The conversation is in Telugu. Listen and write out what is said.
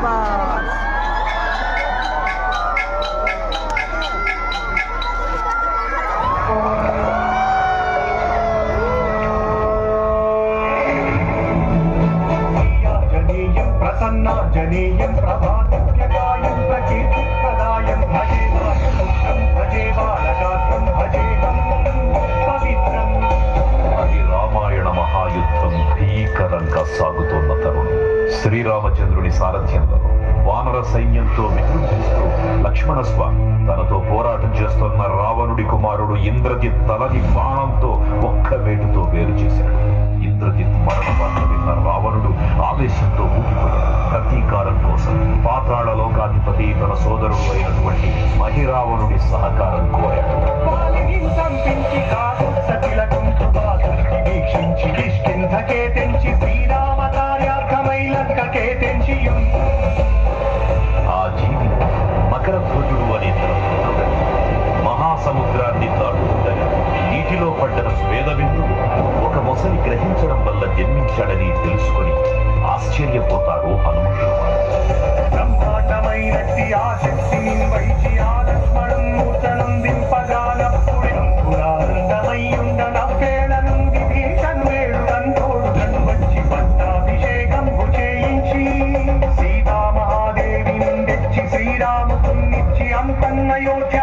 शाबाश। प्रसन्नांजनेयं प्रभातव्यकायं प्रकीर्तिप्रदायं भजे बालगात्रं भजेदं पवित्रं। అది రామాయణ మహాయుద్ధం భీకరంగా సాగుతున్న తరుణం. శ్రీరామచంద్రుని సారథ్యంలో వానర సైన్యంతో విజృంభిస్తూ లక్ష్మణస్వామి తనతో పోరాటం చేస్తున్న రావణుడి కుమారుడు ఇంద్రజిత్ తలని బాణంతో ఒక్క వేటుతో వేరు చేశాడు. ఇంద్రజిత్ మరణ వార్త విన్న రావణుడు ఆవేశంతో ఊగిపోయాడు. ప్రతీకారం కోసం పాతాళ లోకాధిపతి తన సోదరుడు అయినటువంటి మహిరావణుడి సహకారం కోరాడు. ఆ జీవి మకరధ్వజుడు అనే తన పుత్రుడు మహాసముద్రాన్ని దాటుతుండగా నీటిలో పడ్డన స్వేదబిందువు ఒక మొసలి గ్రహించడం వల్ల జన్మించాడని తెలుసుకొని ఆశ్చర్యపోతాడు హనుమంతుడు. బ్రహ్మాండమైనట్టి ఆ శక్తిని వైచి ఆ లక్ష్మణం మూర్తనం దింపగానప్పుడెంపురానందమయ్యుండ నవ్వేళ నుండి భీషణువేడు నందోడు వచ్చి పట్టాభిషేకంబు చేయించి సీతామహాదేవి నుండెచ్చి శ్రీరామునిచ్చి అంతన్నయోచి